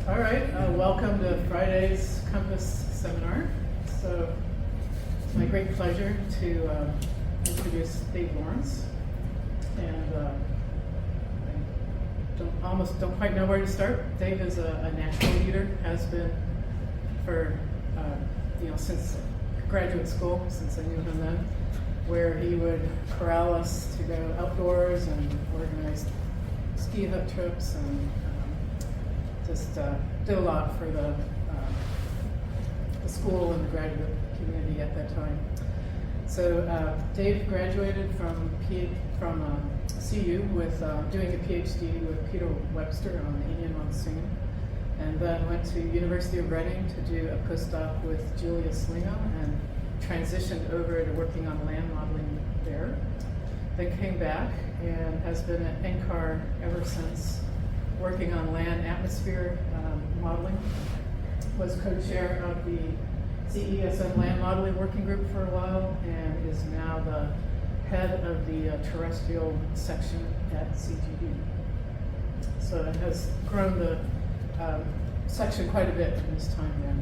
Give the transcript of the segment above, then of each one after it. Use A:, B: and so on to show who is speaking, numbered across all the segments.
A: All right, welcome to Friday's Compass Seminar. So it's my great pleasure to introduce Dave Lawrence. And I almost don't quite know where to start. Dave is a national leader, has been for, since graduate school, since I knew him then, where he would corral us to go outdoors and organize ski hut trips and just did a lot for the school and the graduate community at that time. So Dave graduated from CU with doing a PhD with Peter Webster on the Indian Monsoon, and then went to University of Reading to do a postdoc with Julia Slingo and transitioned over to working on land modeling there. Then came back and has been at NCAR ever since, working on land atmosphere modeling. Was co-chair of the CESM land modeling working group for a while, and is now the head of the terrestrial section at CGD. So it has grown the section quite a bit in his time there.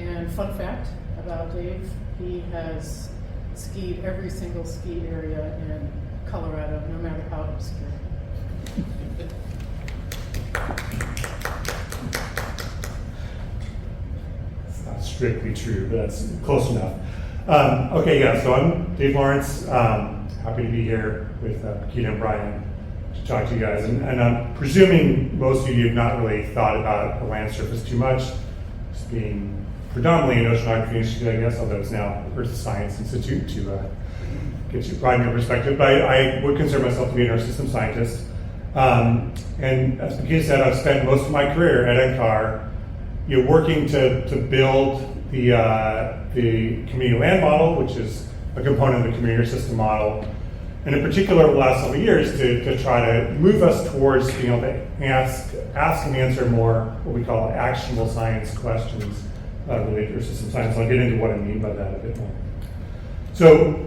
A: And fun fact about Dave, he has skied every single ski area in Colorado, no matter how obscure.
B: It's not strictly true, but that's close enough. So I'm Dave Lawrence. Happy to be here with Keita and Brian to talk to you guys. And I'm presuming most of you have not really thought about the land surface too much, just being predominantly an oceanography institute, I guess, although it's now Earth Science Institute to get you broaden your perspective. But I would consider myself to be an earth system scientist. And as Keita said, I've spent most of my career at NCAR working to build the community land model, which is a component of the community system model, and in particular over the last several years to try to move us towards being able to ask and answer more what we call actionable science questions related to system science. I'll get into what I mean by that a bit more. So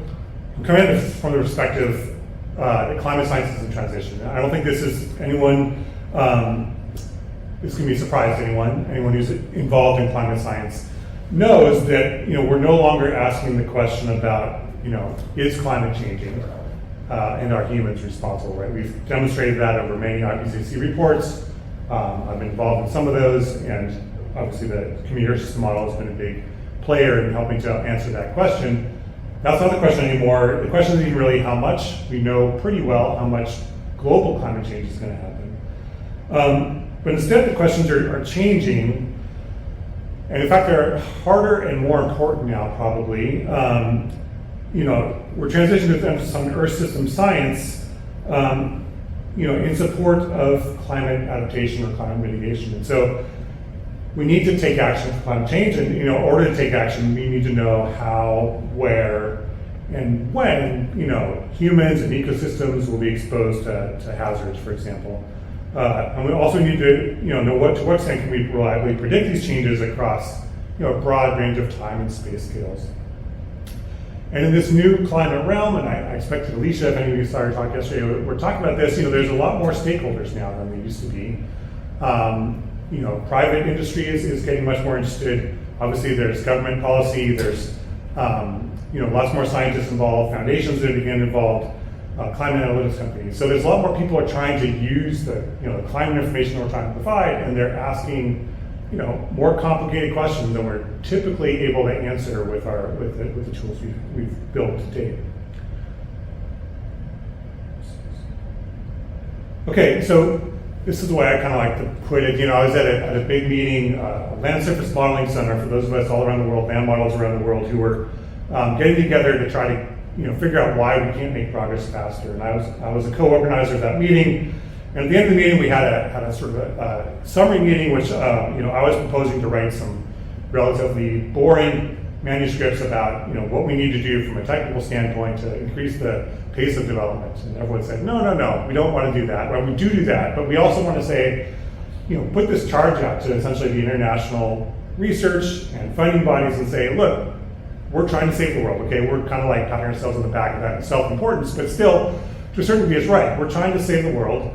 B: I'm coming at this from the perspective that climate science is in transition. I don't think this is anyone, this can be a surprise to anyone who's involved in climate science knows that we're no longer asking the question about is climate changing and are humans responsible, right? We've demonstrated that over many IPCC reports. I've been involved in some of those, and obviously the community system model has been a big player in helping to answer that question. That's not the question anymore. The question isn't really how much. We know pretty well how much global climate change is going to happen. But instead the questions are changing. And in fact, they're harder and more important now, probably. We're transitioning to emphasis on Earth system science, in support of climate adaptation or climate mitigation. And so we need to take action for climate change. And in order to take action, we need to know how, where, and when, humans and ecosystems will be exposed to hazards, for example. And we also need to, know to what extent can we reliably predict these changes across, a broad range of time and space scales. And in this new climate realm, and I expected Alicia, if any of you saw her talk yesterday, we're talking about this. There's a lot more stakeholders now than there used to be. Private industry is getting much more interested. Obviously, there's government policy. There's, lots more scientists involved. Foundations that are getting involved. Climate analytics companies. So there's a lot more people are trying to use the climate information we're trying to provide, and they're asking more complicated questions than we're typically able to answer with the tools we've built to date. Okay, so this is the way I kind of like to put it. I was at a big meeting, a land surface modeling center for those of us all around the world, land models around the world, who were getting together to try to figure out why we can't make progress faster. And I was a co-organizer of that meeting. And at the end of the meeting, we had a sort of a summary meeting, which I was proposing to write some relatively boring manuscripts about what we need to do from a technical standpoint to increase the pace of development. And everyone said, no, we don't want to do that. Well, we do that, but we also want to say, put this charge out to essentially the international research and funding bodies and say, look, we're trying to save the world, okay? We're kind of like patting ourselves on the back of that self-importance, but still, to a certain degree, it's right. We're trying to save the world,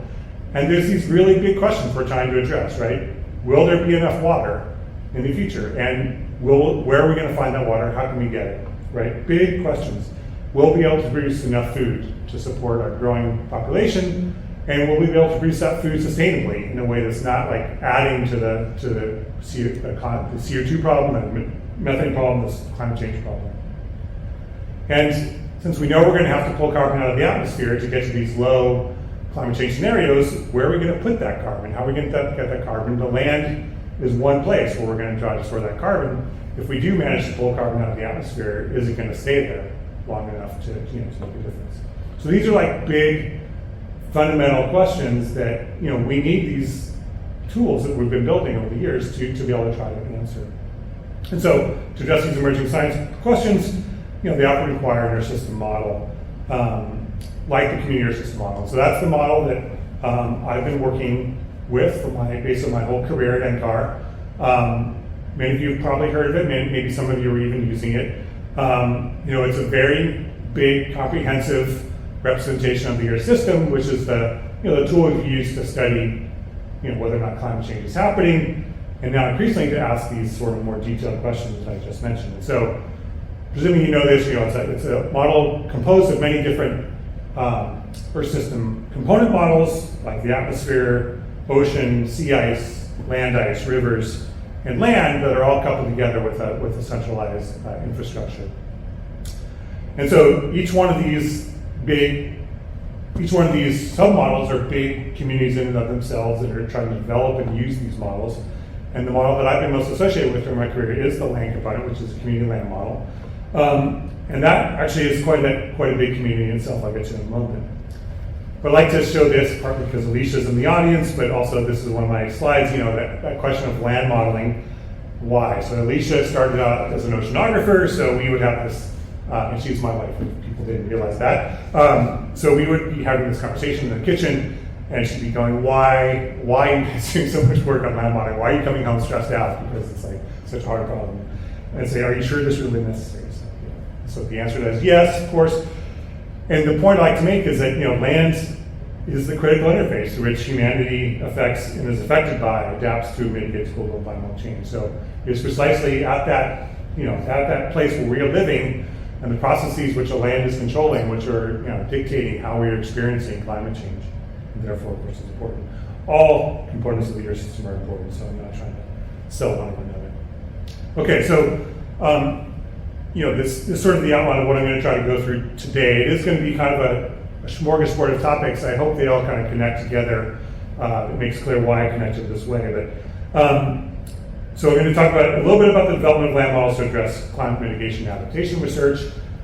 B: and there's these really big questions we're trying to address, right? will there be enough water in the future? And where are we going to find that water? How can we get it? Right? Big questions. Will we be able to produce enough food to support our growing population? And will we be able to produce that food sustainably in a way that's not like adding to the CO2 problem, the methane problem, this climate change problem? And since we know we're going to have to pull carbon out of the atmosphere to get to these low climate change scenarios, where are we going to put that carbon? How are we going to get that carbon? The land is one place where we're going to try to store that carbon. If we do manage to pull carbon out of the atmosphere, is it going to stay there long enough to make a difference? So these are like big, fundamental questions that we need these tools that we've been building over the years to be able to try to answer. And so to address these emerging science questions, they often require an air system model, like the community air system model. So that's the model that I've been working with based on my whole career at NCAR. Many of you have probably heard of it, maybe some of you are even using it. It's a very big, comprehensive representation of the air system, which is the tool we use to study whether or not climate change is happening, and now increasingly to ask these sort of more detailed questions that I just mentioned. And so, presuming you know this, it's a model composed of many different Earth system component models, like the atmosphere, ocean, sea ice, land ice, rivers, and land, that are all coupled together with a centralized infrastructure. And so each one of these submodels are big communities in and of themselves that are trying to develop and use these models. And the model that I've been most associated with during my career is the land component, which is a community land model. And that actually is quite a big community in itself. I'll get to in a moment. But I'd like to show this, partly because Alicia's in the audience, but also this is one of my slides, that question of land modeling. Why? So Alicia started out as an oceanographer, so we would have this, and she's my wife, if people didn't realize that. So we would be having this conversation in the kitchen, and she'd be going, why are you guys doing so much work on land modeling? Why are you coming home stressed out? Because it's like such a hard problem. And I'd say, are you sure this is really necessary? So the answer to that is yes, of course. And the point I like to make is that land is the critical interface to which humanity affects and is affected by, adapts to, mitigates global environmental change. So it's precisely at that place where we are living and the processes which the land is controlling, which are dictating how we are experiencing climate change, and therefore, of course, it's important. All components of the Earth system are important, so I'm not trying to sell one over another. Okay, so this is sort of the outline of what I'm going to try to go through today. It is going to be kind of a smorgasbord of topics. I hope they all kind of connect together. It makes clear why I connected this way. But so we're going to talk about a little bit about the development of land models to address climate mitigation and adaptation research,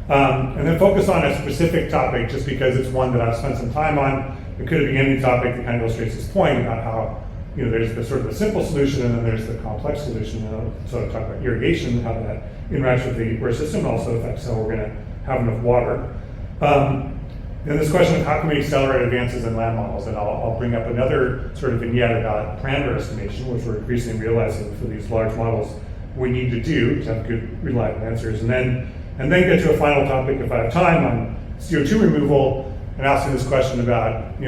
B: and then focus on a specific topic just because it's one that I've spent some time on. It could be any topic that kind of illustrates this point about how there's the sort of the simple solution and then there's the complex solution. And I'll sort of talk about irrigation, how that interacts with the Earth system, also affects how we're going to have enough water. Then this question of how can we accelerate advances in land models, and I'll bring up another sort of vignette about parameter estimation, which we're increasingly realizing for these large models we need to do to have good, reliable answers, and then get to a final topic, if I have time, on CO2 removal, and asking this question about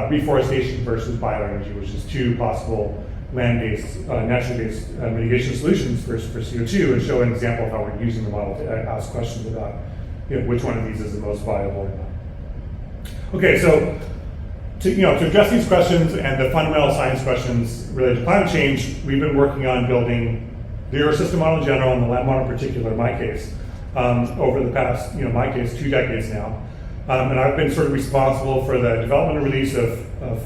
B: reforestation versus bioenergy, which is two possible land-based, naturally-based mitigation solutions for CO2, and show an example of how we're using the model to ask questions about which one of these is the most viable or not. Okay, so to address these questions and the fundamental science questions related to climate change, we've been working on building the Earth system model in general and the land model in particular, in my case, over the past, my case, 2 decades now. And I've been sort of responsible for the development and release of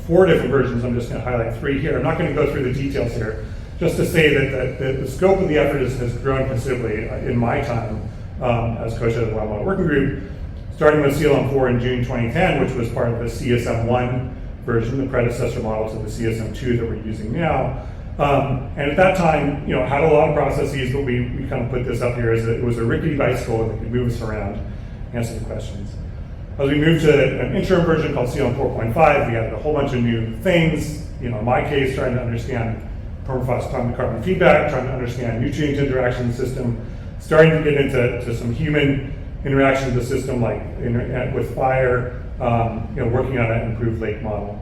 B: 4 different versions. I'm just going to highlight 3 here. I'm not going to go through the details here, just to say that the scope of the effort has grown considerably in my time as co-chair of the Land Model Working Group, starting with CLM4 in June 2010, which was part of the CSM1 version, the predecessor model to the CSM2 that we're using now. And at that time, had a lot of processes, but we kind of put this up here as it was a rickety bicycle that could move us around, answer the questions. As we moved to an interim version called CLM 4.5, we added a whole bunch of new things. In my case, trying to understand permafrost carbon feedback, trying to understand nutrient interaction in the system, starting to get into some human interaction with the system, like with fire, working on an improved lake model.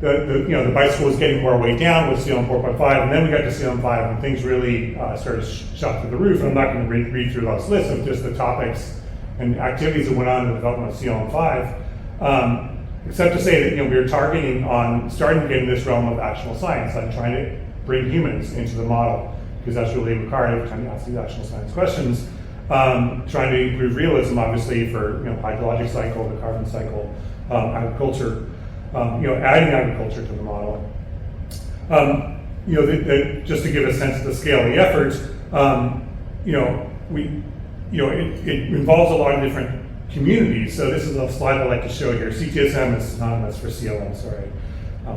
B: the bicycle was getting more weight down with CLM 4.5, and then we got to CLM 5, and things really started shot through the roof. And I'm not going to read through this list of just the topics and activities that went on in the development of CLM 5, except to say that we were targeting on starting to get in this realm of actionable science, like trying to bring humans into the model, because that's really required every time you ask these actionable science questions. Trying to improve realism, obviously, for hydrology cycle, the carbon cycle, agriculture. Adding agriculture to the model. Just to give a sense of the scale of the effort, it involves a lot of different communities. So this is a slide I'd like to show here. CESM is synonymous for CLM, sorry,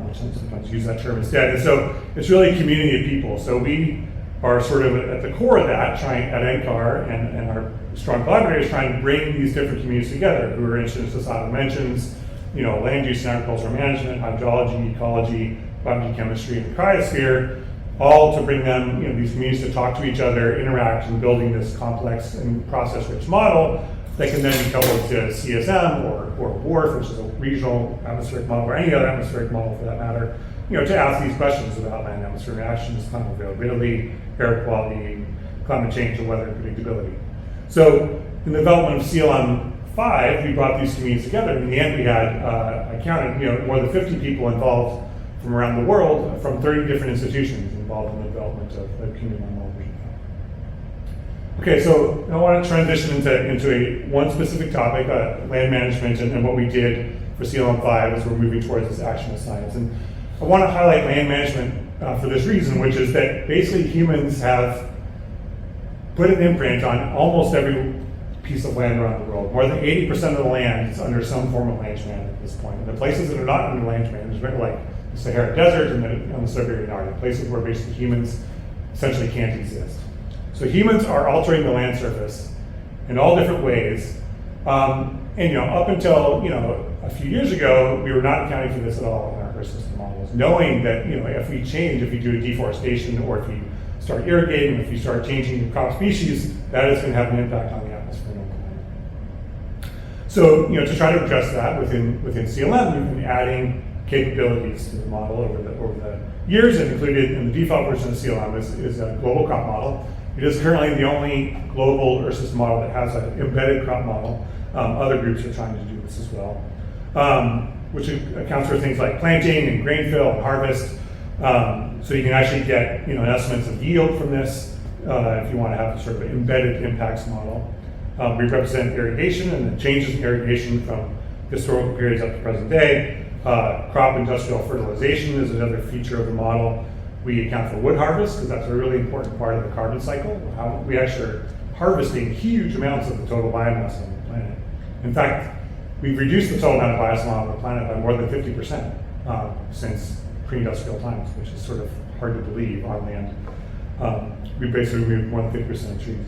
B: which I sometimes use that term instead. And so it's really a community of people. So we are sort of at the core of that, trying at NCAR and our strong collaborators trying to bring these different communities together who are interested in societal dimensions, land use and agricultural management, hydrology, ecology, biochemistry, and cryosphere, all to bring them, these communities to talk to each other, interact, and building this complex and process-rich model that can then be coupled to CESM or WRF, which is a regional atmospheric model, or any other atmospheric model for that matter, to ask these questions about land atmosphere reactions, climate availability, air quality, climate change, and weather and predictability. So in the development of CLM 5, we brought these communities together. In the end, we had, I counted, more than 50 people involved from around the world, from 30 different institutions involved in the development of community model vision. Okay, so I want to transition into one specific topic, land management, and what we did for CLM 5 as we're moving towards this actionable science. And I want to highlight land management for this reason, which is that basically humans have put an imprint on almost every piece of land around the world. More than 80% of the land is under some form of land management at this point. And the places that are not under land management, like the Sahara Desert and the Siberian Arctic, places where basically humans essentially can't exist. So humans are altering the land surface in all different ways. And up until a few years ago, we were not accounting for this at all in our Earth system models, knowing that if we do a deforestation, or if we start irrigating, if we start changing the crop species, that is going to have an impact on the atmosphere. So, to try to address that within CLM, we've been adding capabilities to the model over the years, and included in the default version of CLM is a global crop model. It is currently the only global Earth system model that has an embedded crop model. Other groups are trying to do this as well, which accounts for things like planting and grain fill and harvest. So you can actually get estimates of yield from this if you want to have a sort of embedded impacts model. We represent irrigation and the changes in irrigation from historical periods up to present day. Crop industrial fertilization is another feature of the model. We account for wood harvest, because that's a really important part of the carbon cycle. How we actually are harvesting huge amounts of the total biomass on the planet. In fact, we've reduced the total amount of biomass on the planet by more than 50% since pre-industrial times, which is sort of hard to believe on land. We basically removed more than 50% of trees.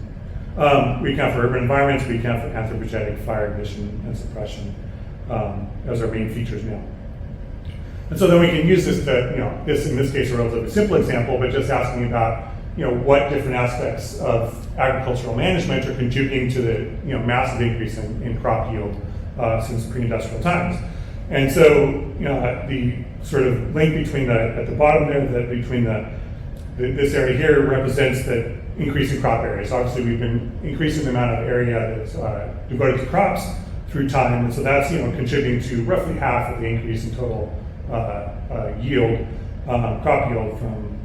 B: We account for urban environments, we account for anthropogenic fire ignition and suppression as our main features now. And so then we can use this to, this in this case a relatively simple example, but just asking about, what different aspects of agricultural management are contributing to the, massive increase in crop yield since pre-industrial times. And so, the sort of link between at the bottom there, between this area here represents the increase in crop areas. Obviously, we've been increasing the amount of area that's devoted to crops through time, and so that's contributing to roughly half of the increase in total yield, crop yield from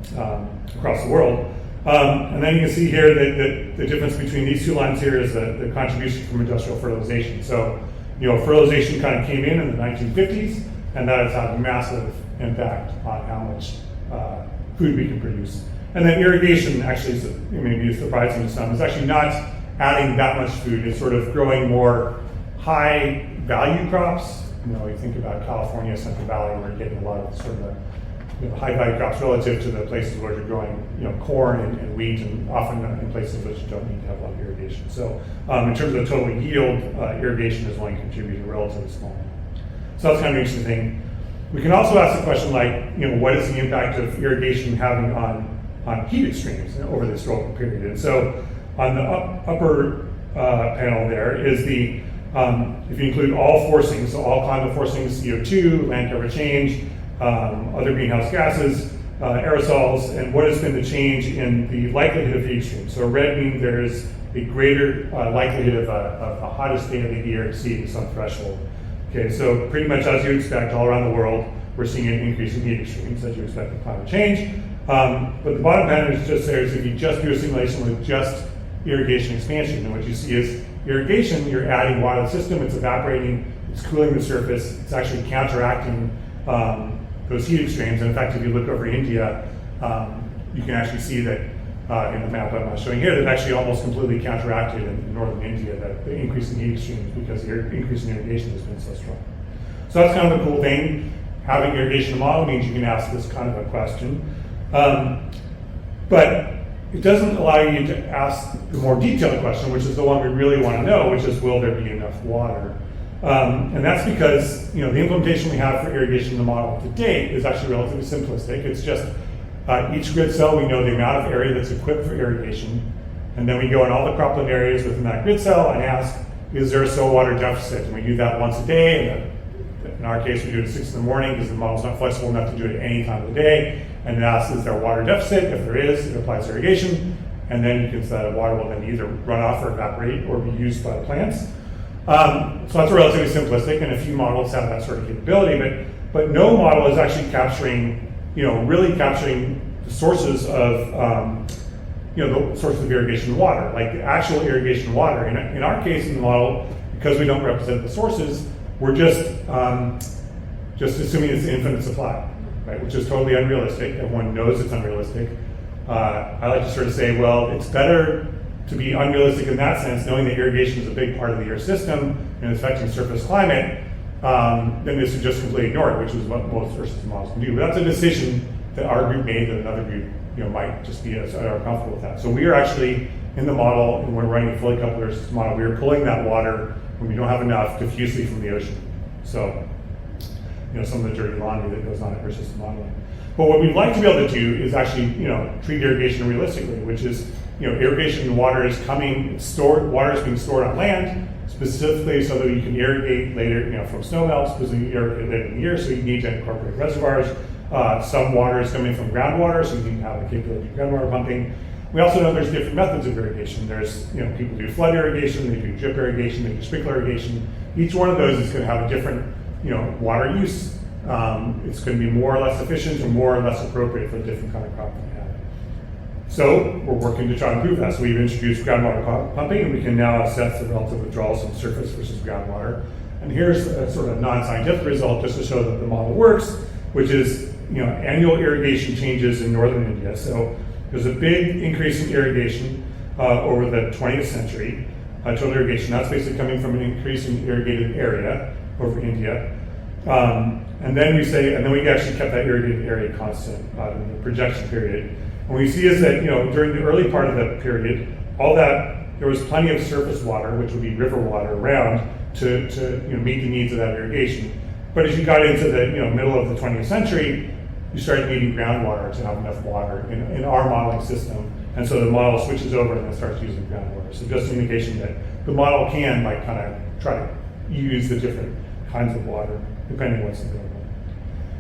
B: across the world. And then you can see here that the difference between these two lines here is the contribution from industrial fertilization. So, fertilization kind of came in the 1950s, and that has had a massive impact on how much food we can produce. And then irrigation actually is maybe surprising to some. It's actually not adding that much food. It's sort of growing more high value crops. You think about California, Central Valley, where you're getting a lot of sort of high value crops relative to the places where you're growing corn and wheat, and often in places which you don't need to have a lot of irrigation. So in terms of total yield, irrigation is only contributing relatively small. So that's kind of an interesting thing. We can also ask the question like, what is the impact of irrigation having on heat extremes over the historical period? And so on the upper panel there is the, if you include all forcings, so all climate forcings, CO2, land cover change, other greenhouse gases, aerosols, and what has been the change in the likelihood of heat extremes. So red means there is a greater likelihood of the hottest day of the year exceeding some threshold. Okay, so pretty much as you expect all around the world, we're seeing an increase in heat extremes as you expect with climate change. But the bottom pattern is just there, is if you just do a simulation with just irrigation expansion, and what you see is irrigation, you're adding water to the system, it's evaporating, it's cooling the surface, it's actually counteracting those heat extremes. And in fact, if you look over India, you can actually see that in the map I'm not showing here, that actually almost completely counteracted in northern India, that the increase in heat extremes because the increase in irrigation has been so strong. So that's kind of a cool thing. Having irrigation model means you can ask this kind of a question. But it doesn't allow you to ask the more detailed question, which is the one we really want to know, which is, will there be enough water? And that's because the implementation we have for irrigation in the model to date is actually relatively simplistic. It's just each grid cell, we know the amount of area that's equipped for irrigation, and then we go in all the cropland areas within that grid cell and ask, is there a soil water deficit? And we do that once a day, and in our case we do it at 6 in the morning because the model's not flexible enough to do it at any time of the day, and it asks, is there a water deficit? If there is, it applies irrigation, and then you can say that water will then either run off or evaporate or be used by the plants. So that's relatively simplistic, and a few models have that sort of capability, but no model is actually capturing, really capturing the sources of, the sources of irrigation water, like the actual irrigation water. In our case in the model, because we don't represent the sources, we're just assuming it's an infinite supply, right? Which is totally unrealistic. Everyone knows it's unrealistic. I like to sort of say, well, it's better to be unrealistic in that sense, knowing that irrigation is a big part of the Earth system and affecting surface climate, then this is just completely ignored, which is what most Earth system models can do. But that's a decision that our group made that another group might just be comfortable with that. So we are actually in the model, and we're running a fully coupled Earth system model, we are pulling that water when we don't have enough diffusely from the ocean. So, some of the dirty laundry that goes on at Earth system modeling. But what we'd like to be able to do is actually, treat irrigation realistically, which is, irrigation water is water is being stored on land, specifically so that you can irrigate later, from snow melt, specifically irrigate later in the year, so you need to incorporate reservoirs. Some water is coming from groundwater, so you can have the capability of groundwater pumping. We also know there's different methods of irrigation. There's, people do flood irrigation, they do drip irrigation, they do sprinkler irrigation. Each one of those is going to have a different, water use. It's going to be more or less efficient or more or less appropriate for a different kind of crop that we have. So we're working to try to improve that. So we've introduced groundwater pumping, and we can now assess the relative withdrawals from surface versus groundwater. And here's a sort of non-scientific result just to show that the model works, which is, annual irrigation changes in northern India. So there's a big increase in irrigation over the 20th century, total irrigation. That's basically coming from an increase in irrigated area over India. And then we actually kept that irrigated area constant in the projection period. And what we see is that, during the early part of the period, there was plenty of surface water, which would be river water, around to meet the needs of that irrigation. But as you got into the middle of the 20th century, you started needing groundwater to have enough water in our modeling system. And so the model switches over and then starts using groundwater. So just an indication that the model can kind of try to use the different kinds of water depending on what's available.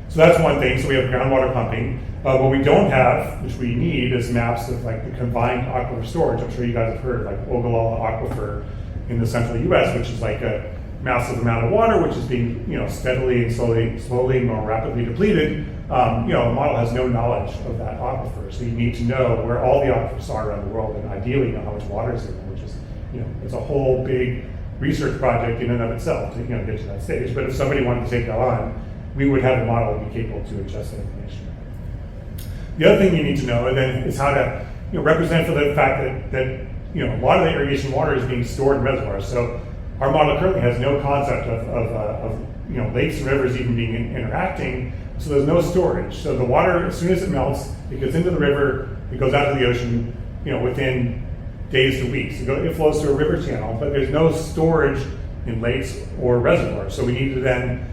B: So that's one thing. So we have groundwater pumping. What we don't have, which we need, is maps of the combined aquifer storage. I'm sure you guys have heard Ogallala Aquifer in the central U.S., which is a massive amount of water, which is being steadily and slowly more rapidly depleted. The model has no knowledge of that aquifer, so you need to know where all the aquifers are around the world, and ideally know how much water is in them, which is it's a whole big research project in and of itself to get to that stage. But if somebody wanted to take that on, we would have a model that would be capable to adjust that information. The other thing you need to know, and then, is how to represent for the fact that a lot of the irrigation water is being stored in reservoirs. So our model currently has no concept of lakes and rivers even interacting. So there's no storage. So the water, as soon as it melts, it gets into the river, it goes out to the ocean, within days to weeks. It flows through a river channel, but there's no storage in lakes or reservoirs. So we need to then,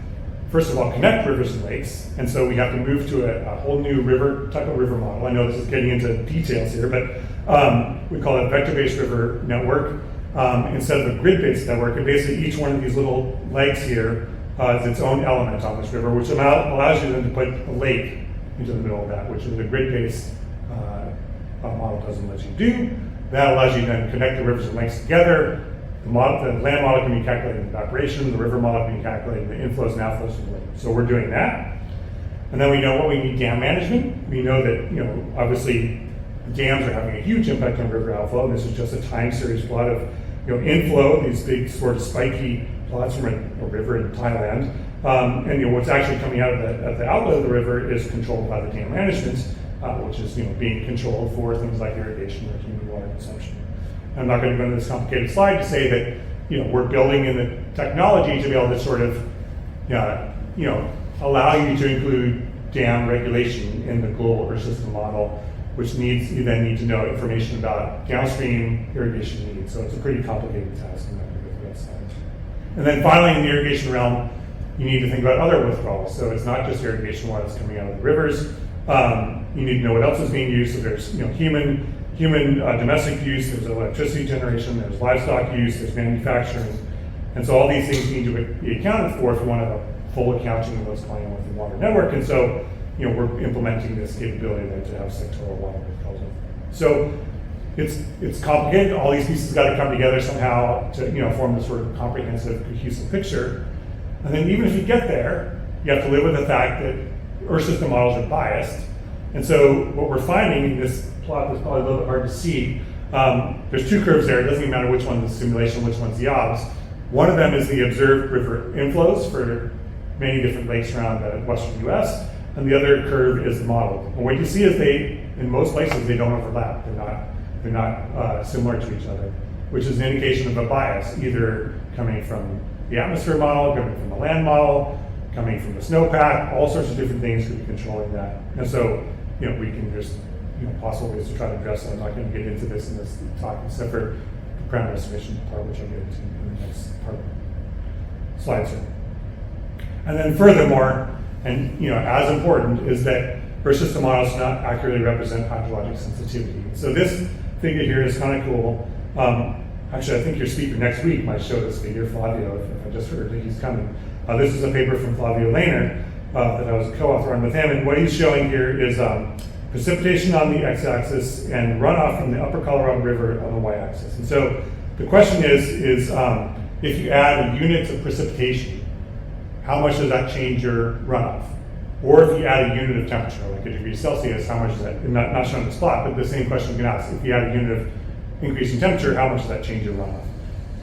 B: first of all, connect rivers and lakes. And so we have to move to a whole new type of river model. I know this is getting into details here, but we call it a vector-based river network instead of a grid-based network. And basically each one of these little legs here is its own element on this river, which allows you then to put a lake into the middle of that, which is a grid-based model doesn't let you do. That allows you to then connect the rivers and lakes together. The land model can be calculating the evaporation, the river model can be calculating the inflows and outflows from the lake. So we're doing that. And then we know what we need dam management. We know that, obviously dams are having a huge impact on river outflow, and this is just a time series plot of, inflow, these big sort of spiky plots from a river in Thailand. And what's actually coming out of the outlet of the river is controlled by the dam management, which is being controlled for things like irrigation or human water consumption. I'm not going to go into this complicated slide to say that we're building in the technology to be able to sort of allow you to include dam regulation in the global Earth system model, which you then need to know information about downstream irrigation needs. So it's a pretty complicated task. I'm not going to go through that slide. And then finally, in the irrigation realm, you need to think about other withdrawals. So it's not just irrigation water that's coming out of the rivers. You need to know what else is being used. So there's human domestic use, there's electricity generation, there's livestock use, there's manufacturing. And so all these things need to be accounted for if we want to have a full accounting of what's going on with the water network. And so we're implementing this capability then to have sectoral water withdrawals. So it's complicated. All these pieces got to come together somehow to form this sort of comprehensive, cohesive picture. And then even if you get there, you have to live with the fact that Earth system models are biased. And so what we're finding in this plot that's probably a little bit hard to see, there's two curves there. It doesn't even matter which one's the simulation, which one's the obs. One of them is the observed river inflows for many different lakes around the western US, and the other curve is the model. And what you see is in most places, they don't overlap. They're not similar to each other, which is an indication of a bias, either coming from the atmosphere model, coming from the land model, coming from the snowpack. All sorts of different things could be controlling that. And so, there's possible ways to try to address that. I'm not going to get into this in this talk, except for the parameter estimation part, which I'll get into in the next part of the slides here. And then furthermore, and as important, is that Earth system models do not accurately represent hydrologic sensitivity. So this figure here is kind of cool. Actually, I think your speaker next week might show this figure, Flavio, if I just heard that he's coming. This is a paper from Flavio Lehner that I was a co-author on with him, and what he's showing here is precipitation on the x-axis and runoff from the upper Colorado River on the y-axis. And so the question is if you add a unit of precipitation, how much does that change your runoff? Or if you add a unit of temperature, like a degree Celsius, how much does that, not shown in the spot, but the same question you can ask. If you add a unit of increasing temperature, how much does that change your runoff?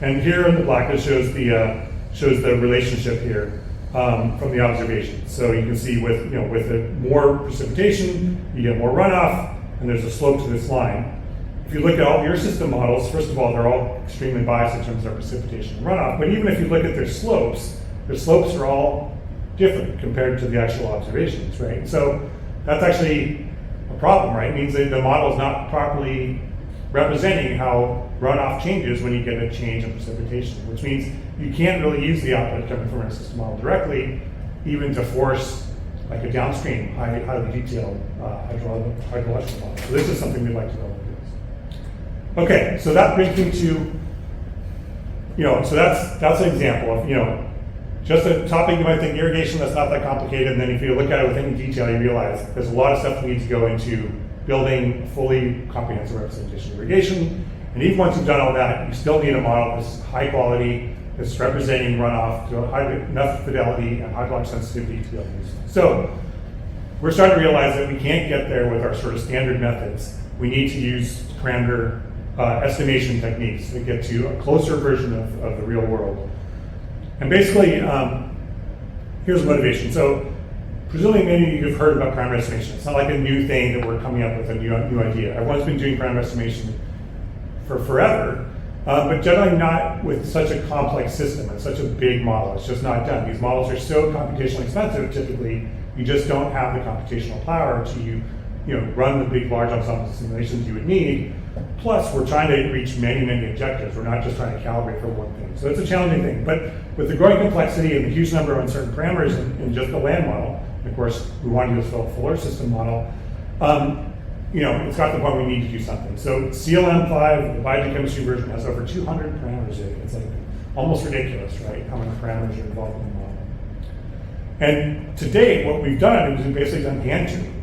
B: And here in the black, it shows the relationship here from the observation. So you can see with more precipitation, you get more runoff, and there's a slope to this line. If you look at all the Earth system models, first of all, they're all extremely biased in terms of precipitation and runoff, but even if you look at their slopes are all different compared to the actual observations, right? So that's actually a problem, right? It means that the model is not properly representing how runoff changes when you get a change in precipitation, which means you can't really use the output coming from a system model directly, even to force like a downstream, highly detailed hydrological model. So this is something we'd like to develop. Okay, so that brings me to, so that's an example of, just a topic you might think irrigation, that's not that complicated, and then if you look at it with any detail, you realize there's a lot of stuff that needs to go into building fully comprehensive representation of irrigation. And even once you've done all that, you still need a model that's high quality, that's representing runoff to enough fidelity and hydrologic sensitivity to be able to use it. So we're starting to realize that we can't get there with our sort of standard methods. We need to use parameter estimation techniques to get to a closer version of the real world. And basically, here's the motivation. So presumably many of you have heard about parameter estimation. It's not like a new thing that we're coming up with a new idea. Everyone's been doing parameter estimation for forever, but generally not with such a complex system and such a big model. It's just not done. These models are so computationally expensive, typically, you just don't have the computational power to run the big, large ensemble simulations you would need. Plus, we're trying to reach many, many objectives. We're not just trying to calibrate for one thing. So it's a challenging thing. But with the growing complexity and the huge number of uncertain parameters in just the land model, and of course, we want to do this full Earth system model, it's got to the point we need to do something. So CLM5, the biogeochemistry version, has over 200 parameters in it. It's like almost ridiculous, right? How many parameters are involved in the model. And to date, what we've done is we've basically done hand tuning,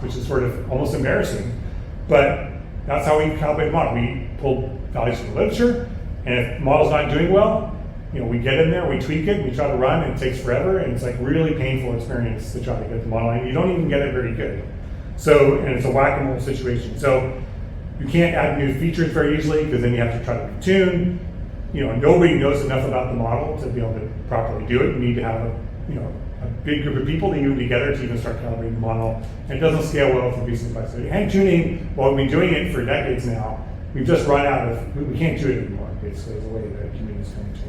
B: which is sort of almost embarrassing, but that's how we calibrate the model. We pull values from the literature, and if the model's not doing well, we get in there, we tweak it, we try to run, and it takes forever, and it's like really painful experience to try to get the model, and you don't even get it very good. So, and it's a whack-a-mole situation. So you can't add new features very easily because then you have to try to retune. Nobody knows enough about the model to be able to properly do it. You need to have a big group of people that you move together to even start calibrating the model. And it doesn't scale well for recent devices. So hand tuning, while we've been doing it for decades now, we've just run out of, we can't do it anymore, basically, is the way the community is coming to.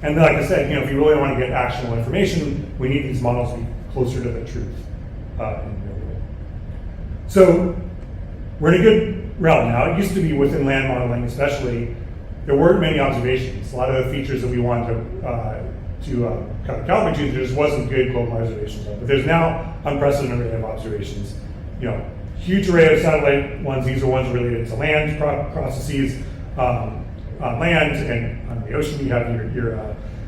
B: And like I said, if you really want to get actionable information, we need these models to be closer to the truth in the real world. So we're in a good realm now. It used to be within land modeling, especially, there weren't many observations. A lot of the features that we wanted to calibrate to, there just wasn't good global observations of. But there's now unprecedented array of observations. Huge array of satellite ones. These are ones related to land processes, on land, and on the ocean you have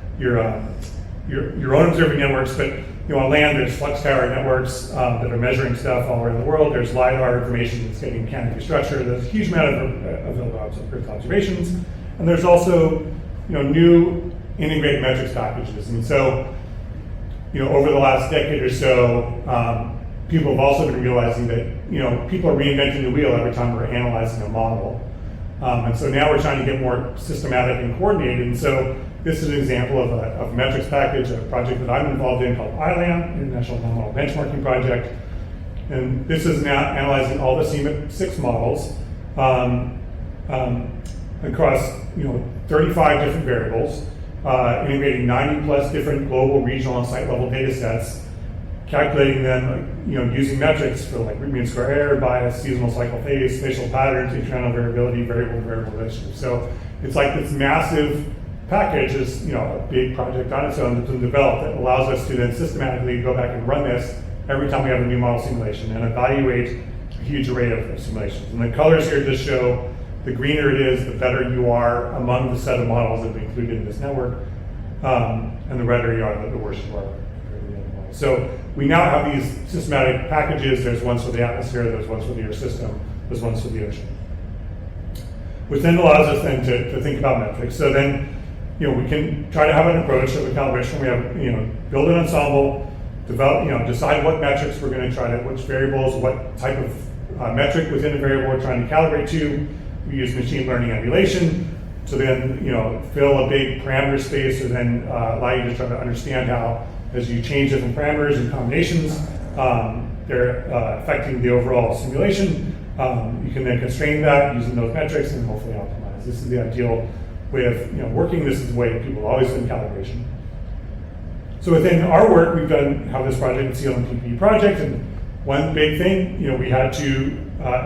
B: your own observing networks. But on land, there's flux tower networks that are measuring stuff all around the world. There's LiDAR information that's getting canopy structure. There's a huge amount of available Earth observations, and there's also new integrated metrics packages. And so over the last decade or so, people have also been realizing that people are reinventing the wheel every time we're analyzing a model. And so now we're trying to get more systematic and coordinated. And so this is an example of a metrics package, a project that I'm involved in called ILAM, International Land Model Benchmarking Project. And this is now analyzing all the CMIP6 models across 35 different variables, integrating 90 plus different global, regional, and site level data sets, calculating them using metrics for like root mean square error, bias, seasonal cycle phase, spatial patterns, incremental variability, variable to variable relationship. So it's like this massive package is a big project on its own that's been developed that allows us to then systematically go back and run this every time we have a new model simulation and evaluate a huge array of simulations. And the colors here just show the greener it is, the better you are among the set of models that we included in this network, and the redder you are, the worse you are. So we now have these systematic packages. There's ones for the atmosphere, there's ones for the Earth system, there's ones for the ocean. Which then allows us then to think about metrics. So then, we can try to have an approach of a calibration. We have, build an ensemble, develop, decide what metrics we're going to try to, which variables, what type of metric within a variable we're trying to calibrate to. We use machine learning emulation to then, fill a big parameter space and then allow you to try to understand how, as you change different parameters and combinations, they're affecting the overall simulation. You can then constrain that using those metrics and hopefully optimize. This is the ideal way of working. This is the way people have always done calibration. So within our work, we've have this project, the CLMPP project, and one big thing, we had to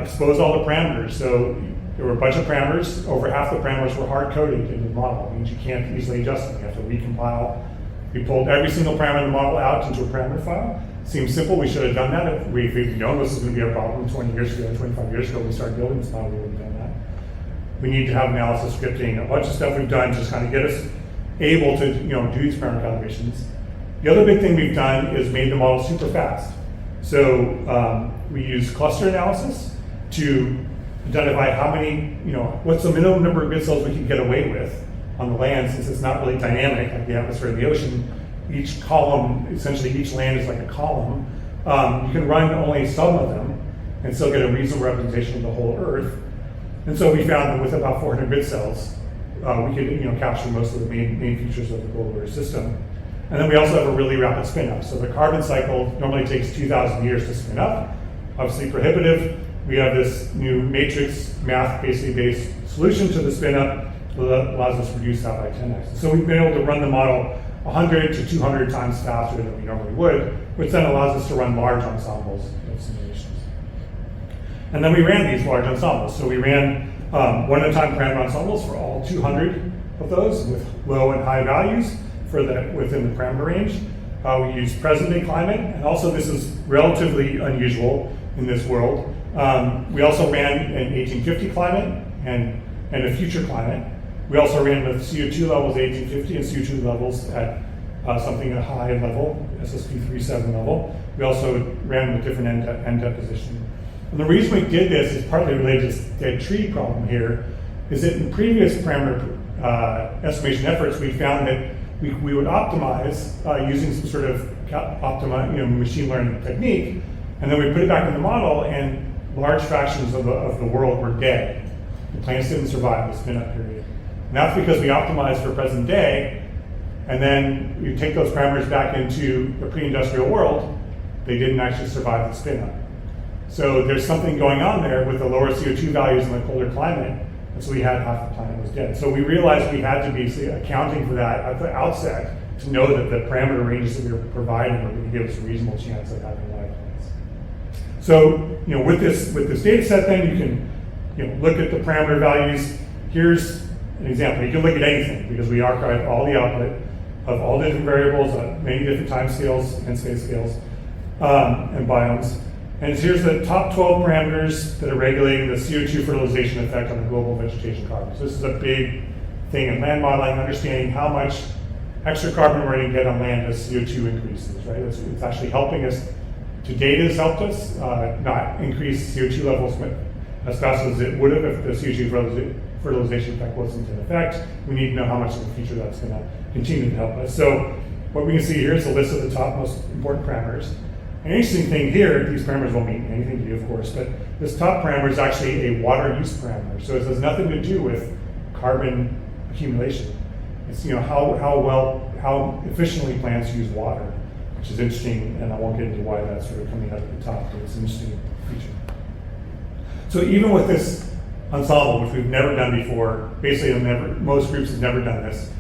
B: expose all the parameters. So there were a bunch of parameters. Over half the parameters were hard-coded in the model. It means you can't easily adjust them. You have to recompile. We pulled every single parameter in the model out into a parameter file. Seems simple. We should have done that if we'd known this was going to be a problem 20 years ago, 25 years ago when we started building this model. We would have done that. We need to have analysis scripting, a bunch of stuff we've done to just kind of get us able to do these parameter calibrations. The other big thing we've done is made the model super fast. So we use cluster analysis to identify how many, what's the minimum number of grid cells we can get away with on the land, since it's not really dynamic like the atmosphere and the ocean. Each column, essentially each land is like a column. You can run only some of them and still get a reasonable representation of the whole Earth. And so we found that with about 400 grid cells, we could capture most of the main features of the global Earth system. And then we also have a really rapid spin up. So the carbon cycle normally takes 2,000 years to spin up, obviously prohibitive. We have this new matrix math basically based solution to the spin up that allows us to reduce that by 10x. So we've been able to run the model 100 to 200 times faster than we normally would, which then allows us to run large ensembles of simulations. And then we ran these large ensembles. So we ran one at a time parameter ensembles for all 200 of those with low and high values for within the parameter range. We used present day climate, and also this is relatively unusual in this world. We also ran an 1850 climate and a future climate. We also ran with CO2 levels at 1850 and CO2 levels at something at a high level, SSP 3.7 level. We also ran with different end deposition. And the reason we did this is partly related to this dead tree problem here, is that in previous parameter estimation efforts, we found that we would optimize using some sort of machine learning technique, and then we put it back in the model, and large fractions of the world were dead. The plants didn't survive the spin-up period. And that's because we optimized for present day, and then you take those parameters back into the pre-industrial world, they didn't actually survive the spin-up. So there's something going on there with the lower CO2 values in the colder climate, and so we had half the planet was dead. So we realized we had to be accounting for that at the outset to know that the parameter ranges that we were providing were going to give us a reasonable chance of having live plants. So with this data set, then you can look at the parameter values. Here's an example. You can look at anything because we archive all the output of all different variables at many different time scales and space scales and biomes. And here's the top 12 parameters that are regulating the CO2 fertilization effect on the global vegetation carbon. So this is a big thing in land modeling, understanding how much extra carbon we're going to get on land as CO2 increases, right? It's actually helping us. To date, has helped us not increase CO2 levels as fast as it would have if the CO2 fertilization effect wasn't in effect. We need to know how much in the future that's going to continue to help us. So what we can see here is a list of the top most important parameters. An interesting thing here, these parameters won't mean anything to you, of course, but this top parameter is actually a water use parameter. So it has nothing to do with carbon accumulation. It's how efficiently plants use water, which is interesting, and I won't get into why that's sort of coming out at the top, but it's an interesting feature. So even with this ensemble, which we've never done before, basically most groups have never done this,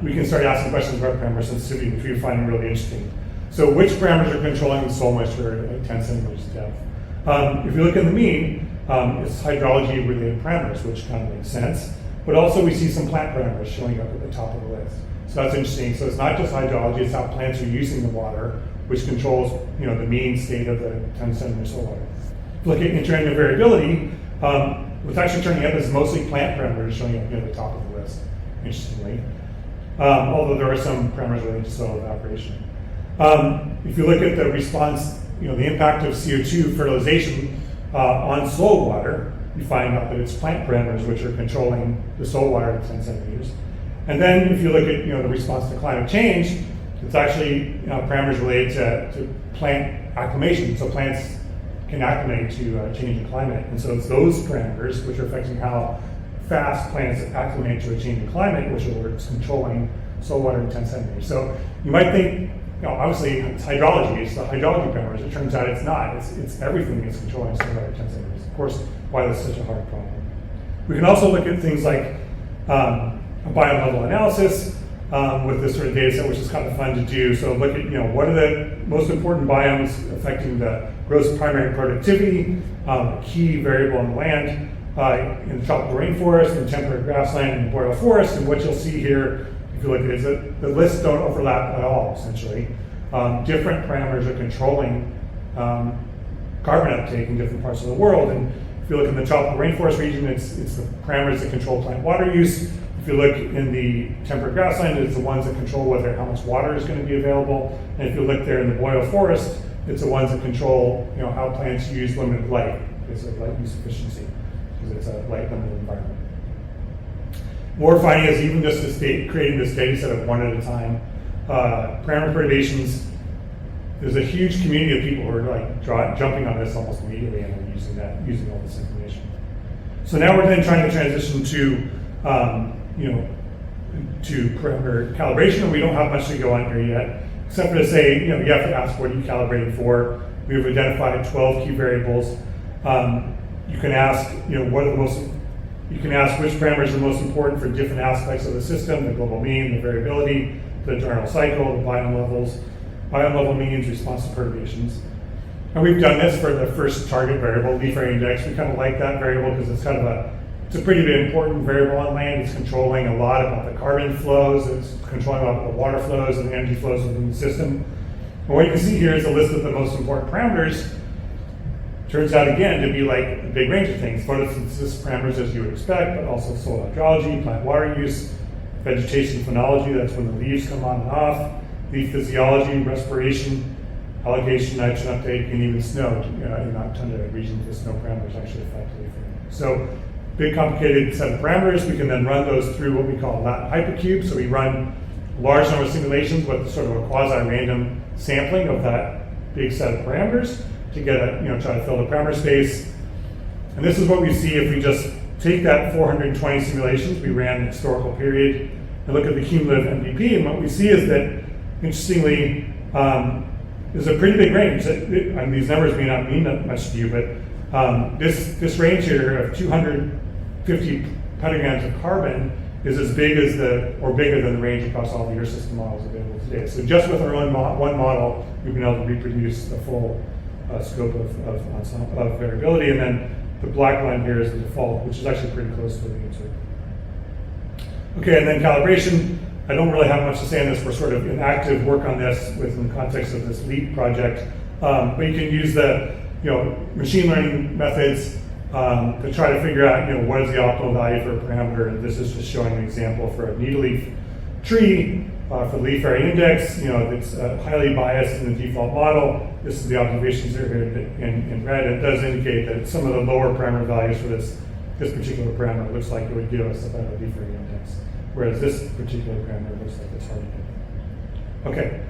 B: we can start asking questions about parameter sensitivity, which we find really interesting. So which parameters are controlling the soil moisture at 10 centimeters depth? If you look at the mean, it's hydrology related parameters, which kind of makes sense. But also we see some plant parameters showing up at the top of the list. So that's interesting. So it's not just hydrology, it's how plants are using the water, which controls the mean state of the 10 centimeter soil water. If you look at inter-annual variability, what's actually turning up is mostly plant parameters showing up at the top of the list, interestingly. Although there are some parameters related to soil evaporation. If you look at the response, the impact of CO2 fertilization on soil water, you find out that it's plant parameters which are controlling the soil water at 10 centimeters. And then if you look at the response to climate change, it's actually parameters related to plant acclimation. So plants can acclimate to changing climate. And so it's those parameters which are affecting how fast plants acclimate to a changing climate, which are controlling soil water at 10 centimeters. So you might think, obviously it's hydrology, it's the hydrology parameters. It turns out it's not. It's everything that's controlling soil water at 10 centimeters. Of course, why that's such a hard problem. We can also look at things like a biome level analysis with this sort of data set, which is kind of fun to do. So look at what are the most important biomes affecting the gross primary productivity, a key variable in the land, in the tropical rainforest, in temperate grassland, and boreal forest. And what you'll see here, if you look at it, is that the lists don't overlap at all, essentially. Different parameters are controlling carbon uptake in different parts of the world. And if you look in the tropical rainforest region, it's the parameters that control plant water use. If you look in the temperate grassland, it's the ones that control how much water is going to be available. And if you look there in the boreal forest, it's the ones that control how plants use limited light, because of light use efficiency, because it's a light limited environment. What we're finding is even just creating this data set of one at a time, parameter perturbations, there's a huge community of people who are jumping on this almost immediately and are using all this information. So now we're then trying to transition to parameter calibration, and we don't have much to go on here yet, except for to say, you have to ask what are you calibrating for. We've identified 12 key variables. You can ask, you can ask which parameters are most important for different aspects of the system, the global mean, the variability, the diurnal cycle, the biome levels, biome level means, response to perturbations. And we've done this for the first target variable, leaf area index. We kind of like that variable because it's it's a pretty important variable on land. It's controlling a lot about the carbon flows, it's controlling a lot about the water flows and the energy flows within the system. And what you can see here is a list of the most important parameters. Turns out again to be a big range of things. Photosynthesis parameters as you would expect, but also soil hydrology, plant water use, vegetation phenology, that's when the leaves come on and off, leaf physiology, respiration, allocation, nitrogen uptake, and even snow. In non-tundra regions, the snow parameters actually affect leaf area. So, big complicated set of parameters. We can then run those through what we call a Latin hypercube. So we run a large number of simulations with sort of a quasi-random sampling of that big set of parameters to get try to fill the parameter space. And this is what we see if we just take that 420 simulations we ran the historical period and look at the cumulative MVP. And what we see is that, interestingly, there's a pretty big range. These numbers may not mean that much to you, but this range here of 250 petagrams of carbon is as big as or bigger than the range across all the Earth system models available today. So just with our own one model, we've been able to reproduce the full scope of variability. And then the black line here is the default, which is actually pretty close to the answer. Okay, and then calibration. I don't really have much to say on this. We're sort of in active work on this within the context of this LEAP project. But you can use the machine learning methods to try to figure out what is the optimal value for a parameter. And this is just showing an example for a needle-leaf tree for the leaf area index. It's highly biased in the default model. This is the observations that are here in red. It does indicate that some of the lower parameter values for this particular parameter looks like it would give us a better leaf area index, whereas this particular parameter looks like it's hard to get. Okay.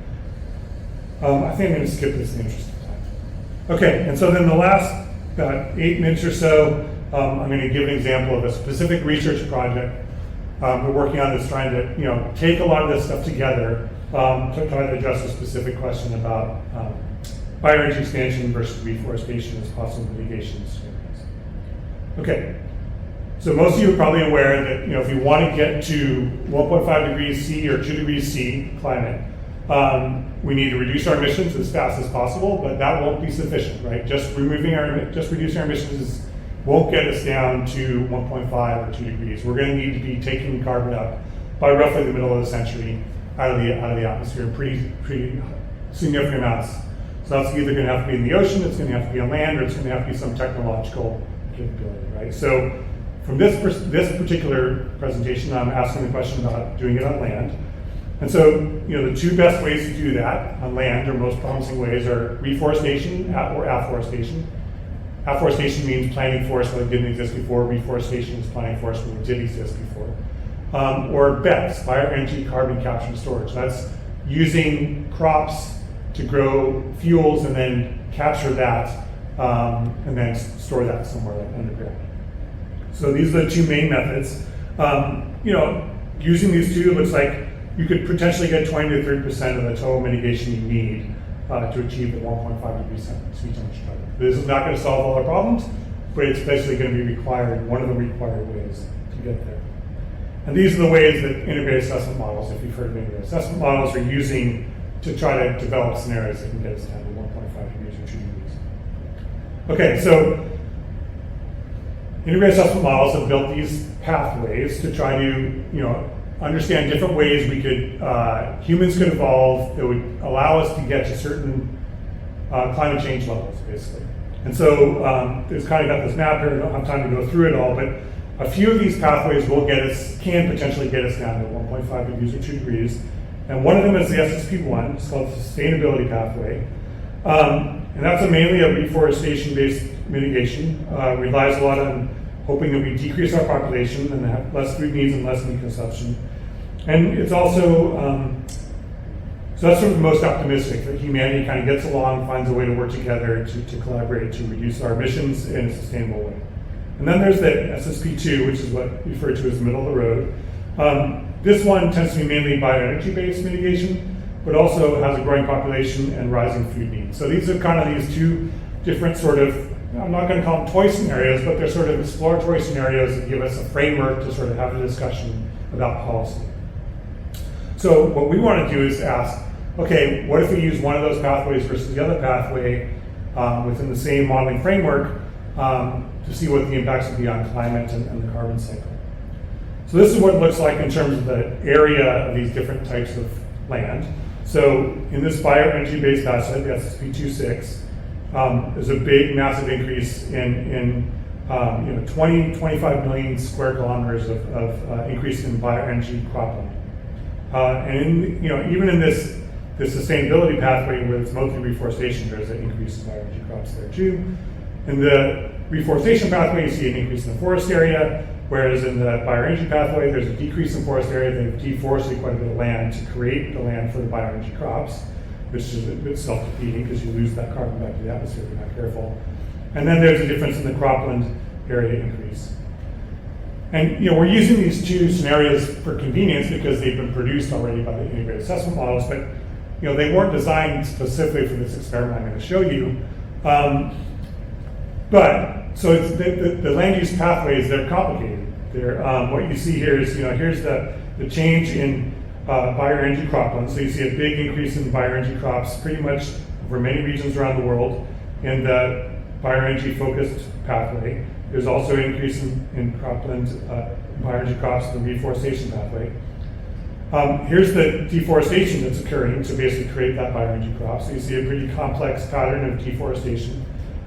B: I think I'm going to skip this in the interest of time. Okay, and so then the last 8 minutes or so, I'm going to give an example of a specific research project. We're working on this, trying to take a lot of this stuff together to try to address a specific question about bioenergy expansion versus reforestation as possible mitigation scenarios. Okay, so most of you are probably aware that if you want to get to 1.5 degrees C or 2 degrees C climate, we need to reduce our emissions as fast as possible, but that won't be sufficient, right? Just reducing our emissions won't get us down to 1.5 or 2 degrees. We're going to need to be taking carbon up by roughly the middle of the century out of the atmosphere in pretty significant amounts. So that's either going to have to be in the ocean, it's going to have to be on land, or it's going to have to be some technological capability, right? So from this particular presentation, I'm asking the question about doing it on land. And so, the two best ways to do that on land, or most promising ways, are reforestation or afforestation. Afforestation means planting forests where it didn't exist before. Reforestation is planting forests where it did exist before. Or BECCS, bioenergy carbon capture and storage. That's using crops to grow fuels and then capture that and then store that somewhere like underground. So these are the two main methods. Using these two, it looks like you could potentially get 20 to 30% of the total mitigation you need to achieve the 1.5 degree sea temperature target. This is not going to solve all our problems, but it's basically going to be one of the required ways to get there. And these are the ways that integrated assessment models, if you've heard of integrated assessment models, are using to try to develop scenarios that can get us down to 1.5 degrees or 2 degrees. Okay, so integrated assessment models have built these pathways to try to, understand different ways humans could evolve that would allow us to get to certain climate change levels, basically. And so there's kind of got this map here. I don't have time to go through it all, but a few of these pathways can potentially get us down to 1.5 degrees or 2 degrees. And one of them is the SSP1. It's called the sustainability pathway. And that's mainly a reforestation-based mitigation. Relies a lot on hoping that we decrease our population and have less food needs and less meat consumption. And it's also, so that's sort of the most optimistic, that humanity kind of gets along, finds a way to work together to collaborate to reduce our emissions in a sustainable way. And then there's the SSP2, which is what we refer to as middle of the road. This one tends to be mainly bioenergy-based mitigation, but also has a growing population and rising food needs. So these are kind of these two different sort of, I'm not going to call them toy scenarios, but they're sort of exploratory scenarios that give us a framework to sort of have a discussion about policy. So what we want to do is ask, okay, what if we use one of those pathways versus the other pathway within the same modeling framework to see what the impacts would be on climate and the carbon cycle. So this is what it looks like in terms of the area of these different types of land. So in this bioenergy-based asset, the SSP26, there's a big, massive increase in 20, 25 million square kilometers of increase in bioenergy cropland. Even in this sustainability pathway where it's mostly reforestation, there's an increase in bioenergy crops there too. In the reforestation pathway, you see an increase in the forest area, whereas in the bioenergy pathway, there's a decrease in forest area. They've deforested quite a bit of land to create the land for the bioenergy crops, which is a bit self-defeating because you lose that carbon back to the atmosphere if you're not careful. And then there's a difference in the cropland area increase. And we're using these two scenarios for convenience because they've been produced already by the integrated assessment models, but they weren't designed specifically for this experiment I'm going to show you. So it's the land use pathways, they're complicated. What you see here is, here's the change in bioenergy cropland. So you see a big increase in bioenergy crops pretty much over many regions around the world in the bioenergy focused pathway. There's also an increase in cropland bioenergy crops in the reforestation pathway. Here's the deforestation that's occurring to basically create that bioenergy crop. So you see a pretty complex pattern of deforestation.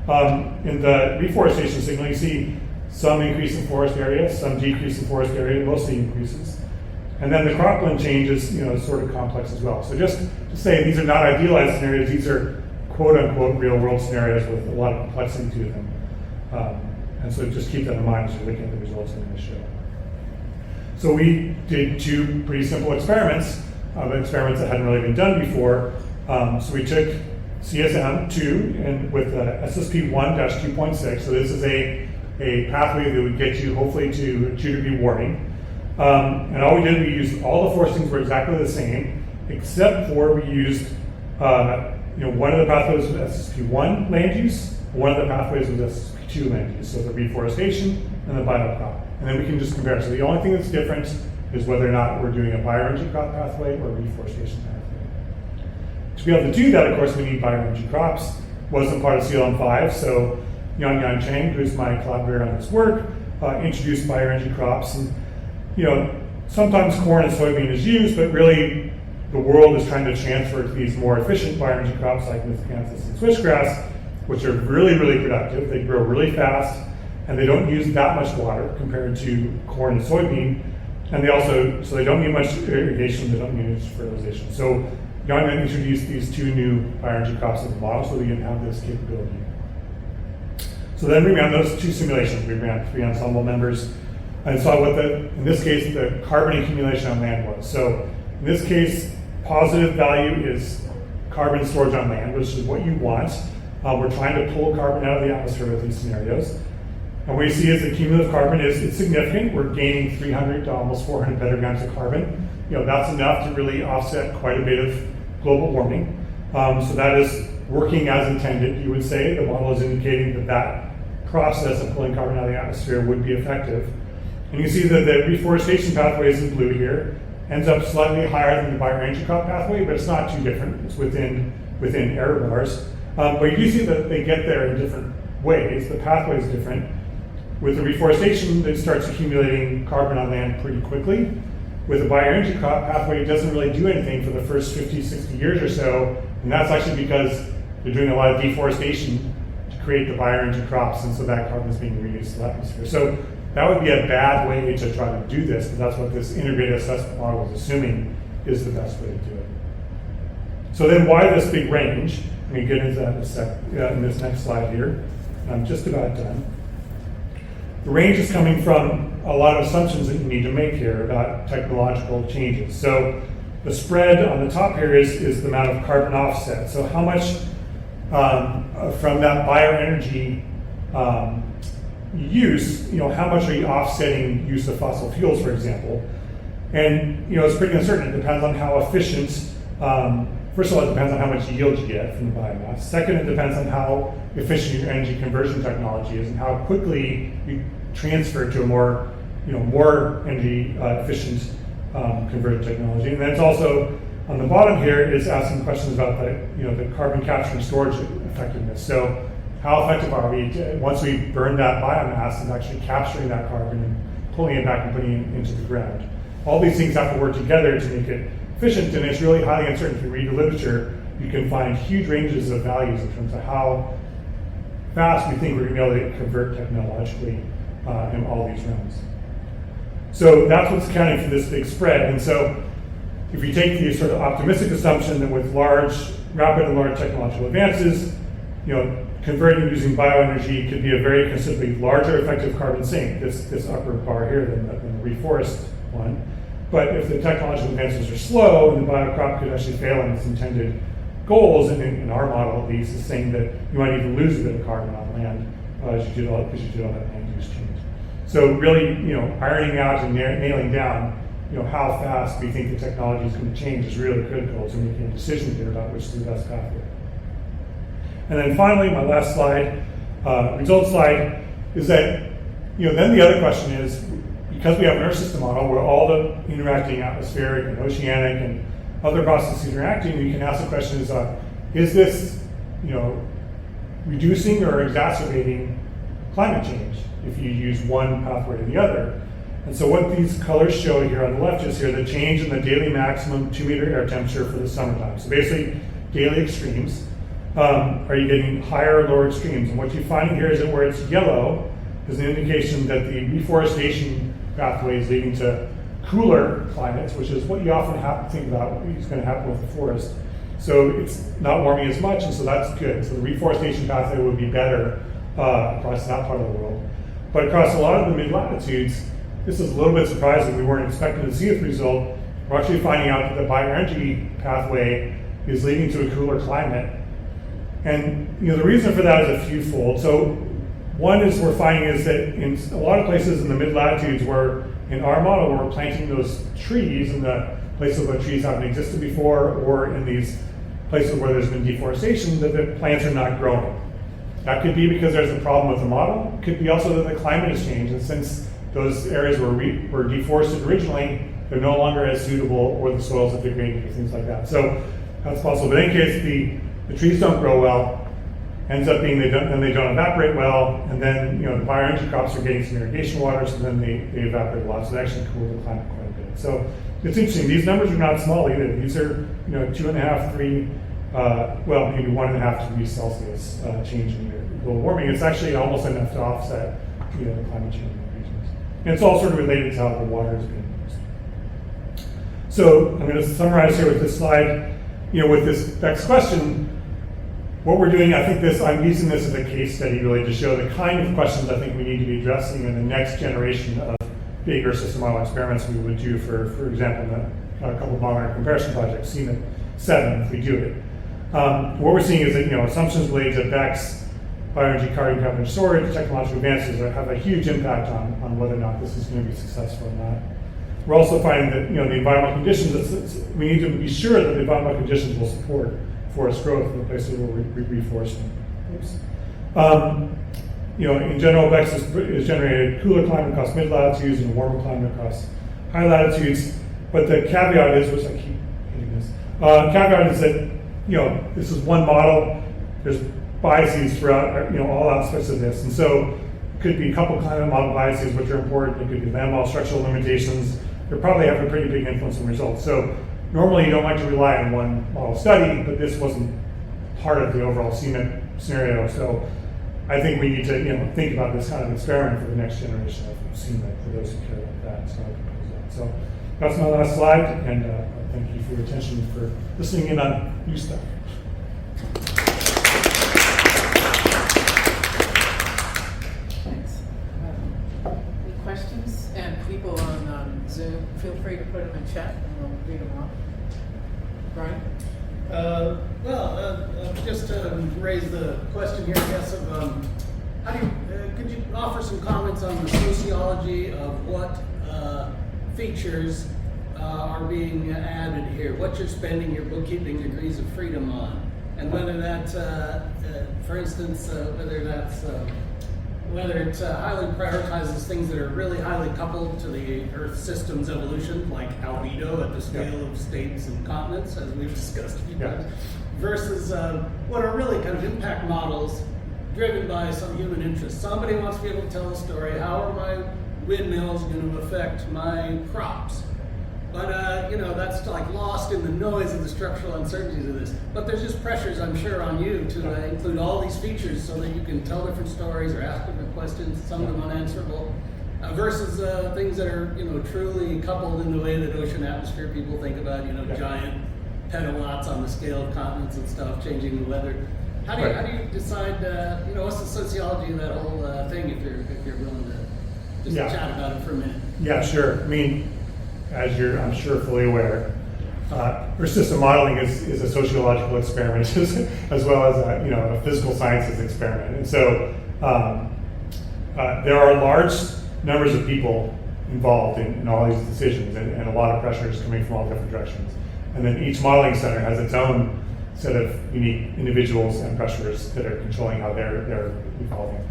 B: In the reforestation signal, you see some increase in forest area, some decrease in forest area, mostly increases. And then the cropland change is sort of complex as well. So just to say, these are not idealized scenarios, these are quote-unquote real-world scenarios with a lot of complexity to them. And so just keep that in mind as you're looking at the results I'm going to show. So we did two pretty simple experiments, experiments that hadn't really been done before. So we took CESM 2 and with SSP 1-2.6. So this is a pathway that would get you hopefully to 2-degree warming. And all we did, we used all the forestings were exactly the same, except for we used one of the pathways was SSP 1 land use, one of the pathways was SSP 2 land use. So the reforestation and the biocrop. And then we can just compare. So the only thing that's different is whether or not we're doing a bioenergy crop pathway or a reforestation pathway. To be able to do that, of course, we need bioenergy crops. Wasn't part of CLM 5, so Yang Cheng, who's my collaborator on this work, introduced bioenergy crops. And sometimes corn and soybean is used, but really the world is trying to transfer to these more efficient bioenergy crops like miscanthus and switchgrass, which are really, really productive. They grow really fast, and they don't use that much water compared to corn and soybean. And they don't need much irrigation, they don't need much fertilization. So Yang introduced these two new bioenergy crops in the model so we can have this capability. So then we ran those two simulations. We ran 3 ensemble members and saw what in this case, the carbon accumulation on land was. So in this case, positive value is carbon storage on land, which is what you want. We're trying to pull carbon out of the atmosphere with these scenarios. And what you see is the cumulative carbon is significant. We're gaining 300 to almost 400 petagrams of carbon. That's enough to really offset quite a bit of global warming. So that is working as intended, you would say. The model is indicating that process of pulling carbon out of the atmosphere would be effective. And you see that the reforestation pathway is in blue here, ends up slightly higher than the bioenergy crop pathway, but it's not too different. It's within error bars. But you do see that they get there in different ways. The pathway is different. With the reforestation, it starts accumulating carbon on land pretty quickly. With the bioenergy crop pathway, it doesn't really do anything for the first 50, 60 years or so, and that's actually because they're doing a lot of deforestation to create the bioenergy crops, and so that carbon is being reused to the atmosphere. So that would be a bad way to try to do this, but that's what this integrated assessment model is assuming is the best way to do it. So then why this big range? I'm going to get into that in this next slide here. I'm just about done. The range is coming from a lot of assumptions that you need to make here about technological changes. So the spread on the top here is the amount of carbon offset. So how much from that bioenergy use, how much are you offsetting use of fossil fuels, for example? And it's pretty uncertain. It depends on how efficient. First of all, it depends on how much yield you get from the biomass. Second, it depends on how efficient your energy conversion technology is and how quickly you transfer to a more energy efficient converted technology. And then it's also on the bottom here is asking questions about the carbon capture and storage effectiveness. So how effective are we once we burn that biomass and actually capturing that carbon and pulling it back and putting it into the ground? All these things have to work together to make it efficient, and it's really highly uncertain. If you read the literature, you can find huge ranges of values in terms of how fast we think we're going to be able to convert technologically in all these realms. So that's what's accounting for this big spread. And so if you take the sort of optimistic assumption that with rapid and large technological advances, converting using bioenergy could be a very considerably larger effective carbon sink, this upper bar here than the reforest one. But if the technological advances are slow, and the biocrop could actually fail in its intended goals, and in our model at least, is saying that you might even lose a bit of carbon on land because you did all that land use change. So really, ironing out and nailing down, how fast we think the technology is going to change is really critical to making a decision here about which is the best pathway. And then finally, my last slide, result slide, is that, then the other question is, because we have an Earth system model where all the interacting atmospheric and oceanic and other processes interacting, we can ask the question is this, reducing or exacerbating climate change if you use one pathway or the other? And so what these colors show here on the left is here the change in the daily maximum 2-meter air temperature for the summertime. So basically, daily extremes. Are you getting higher or lower extremes? And what you're finding here is that where it's yellow is an indication that the reforestation pathway is leading to cooler climates, which is what you often think about is going to happen with the forest. So it's not warming as much, and so that's good. So the reforestation pathway would be better across that part of the world. But across a lot of the mid-latitudes, this is a little bit surprising. We weren't expecting to see this result. We're actually finding out that the bioenergy pathway is leading to a cooler climate. And the reason for that is a few-fold. So one is we're finding is that in a lot of places in the mid-latitudes where in our model we're planting those trees in the places where trees haven't existed before, or in these places where there's been deforestation, that the plants are not growing. That could be because there's a problem with the model. It could be also that the climate has changed, and since those areas were deforested originally, they're no longer as suitable, or the soils have degraded, or things like that. So that's possible. But in any case, the trees don't grow well, ends up being they don't evaporate well, and then the bioenergy crops are getting some irrigation water, so then they evaporate a lot. So they actually cool the climate quite a bit. So it's interesting. These numbers are not small either. These are 2.5, 3, well, maybe 1.5 degrees Celsius change in global warming. It's actually almost enough to offset the climate change in the regions. And it's all sort of related to how the water is being used. So I'm going to summarize here with this slide. With this next question, what we're doing, I'm using this as a case study really to show the kind of questions I think we need to be addressing in the next generation of big Earth system model experiments we would do for example, a couple of monomer comparison projects, CESM if we do it. What we're seeing is that assumptions related to BECCS, bioenergy, carbon capture and storage, technological advances have a huge impact on whether or not this is going to be successful or not. We're also finding that the environmental conditions, we need to be sure that the environmental conditions will support forest growth in the places where we're reforesting. In general, BECCS is generated cooler climate across mid-latitudes and warmer climate across high latitudes. But the caveat is, which I keep hitting this, caveat is that this is one model. There's biases throughout all aspects of this, and so it could be a couple climate model biases which are important. It could be landmass structural limitations. They probably have a pretty big influence on results. So normally you don't like to rely on one model study, but this wasn't part of the overall CMIP scenario. So I think we need to think about this kind of experiment for the next generation of CMIP for those who care about that. So I propose that. So that's my last slide, and thank you for your attention for listening in on new stuff.
A: Thanks. Any questions? And people on Zoom, feel free to put them in chat and we'll read them off. Brian?
C: Just to raise the question here, I guess, of could you offer some comments on the sociology of what features are being added here? What you're spending your bookkeeping degrees of freedom on, and whether that, for instance, whether it highly prioritizes things that are really highly coupled to the Earth system's evolution, like albedo at the scale of states and continents, as we've discussed a few times, versus what are really kind of impact models driven by some human interest. Somebody wants to be able to tell a story, how are my windmills going to affect my crops? But you know, that's like lost in the noise of the structural uncertainties of this. But there's just pressures, I'm sure, on you to include all these features so that you can tell different stories or ask different questions, some of them unanswerable, versus things that are, you know, truly coupled in the way that ocean atmosphere people think about, you know, giant petawatts on the scale of continents and stuff, changing the weather. How do you decide, you know, what's the sociology of that whole thing if you're willing to just chat about it for a minute?
B: Yeah, sure. I mean, as you're, I'm sure, fully aware, Earth system modeling is a sociological experiment as well as a physical sciences experiment. And so there are large numbers of people involved in all these decisions, and a lot of pressures coming from all different directions. And then each modeling center has its own set of unique individuals and pressures that are controlling how they're evolving.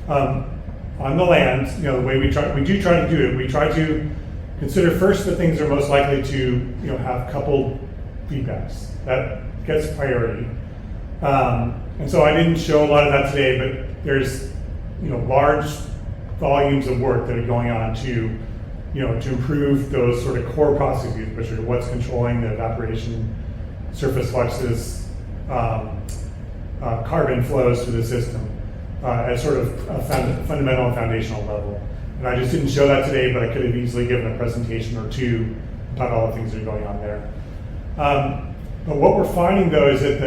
B: On the land, you know, the way we try to do it, we try to consider first the things that are most likely to, you know, have coupled feedbacks. That gets priority. And so I didn't show a lot of that today, but there's, you know, large volumes of work that are going on to, you know, to improve those sort of core processes, which are what's controlling the evaporation, surface fluxes, carbon flows through the system at sort of a fundamental and foundational level. And I just didn't show that today, but I could have easily given a presentation or two about all the things that are going on there. But what we're finding, though, is that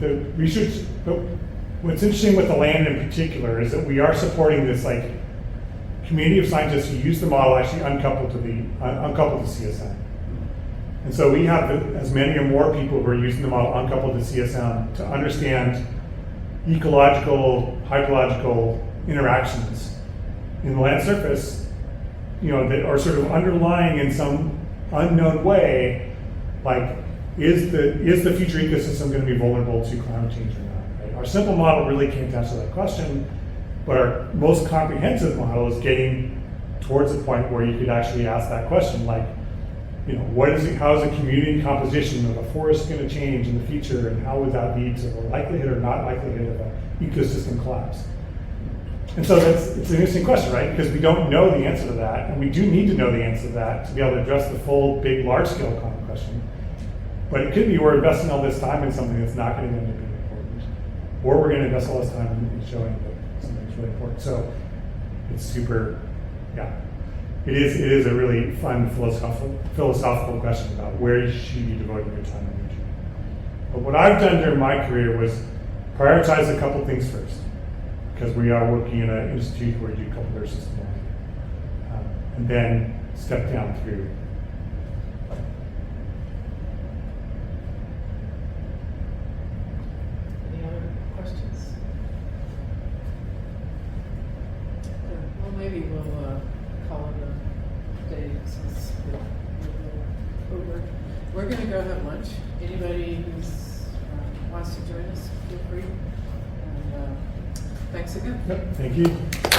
B: the research, what's interesting with the land in particular is that we are supporting this like community of scientists who use the model actually uncoupled to CSM. And so we have as many or more people who are using the model uncoupled to CSM to understand ecological, hydrological interactions in the land surface, you know, that are sort of underlying in some unknown way, like is the future ecosystem going to be vulnerable to climate change or not? Right? Our simple model really can't answer that question, but our most comprehensive model is getting towards the point where you could actually ask that question, like, you know, how is the community composition of a forest going to change in the future, and how would that lead to the likelihood or not likelihood of an ecosystem collapse? And so it's an interesting question, right? Because we don't know the answer to that, and we do need to know the answer to that to be able to address the full, big, large-scale climate question. But it could be we're investing all this time in something that's not going to end up being important, or we're going to invest all this time in showing that something's really important. So it's super, It is a really fun philosophical question about where should you be devoting your time and energy. But what I've done during my career was prioritize a couple things first, because we are working in an institute where you couple their system and then step down through.
A: Any other questions? Well, maybe we'll call it a day since we're over. We're going to go have lunch. Anybody who wants to join us, feel free. And thanks again.
B: Yep, thank you.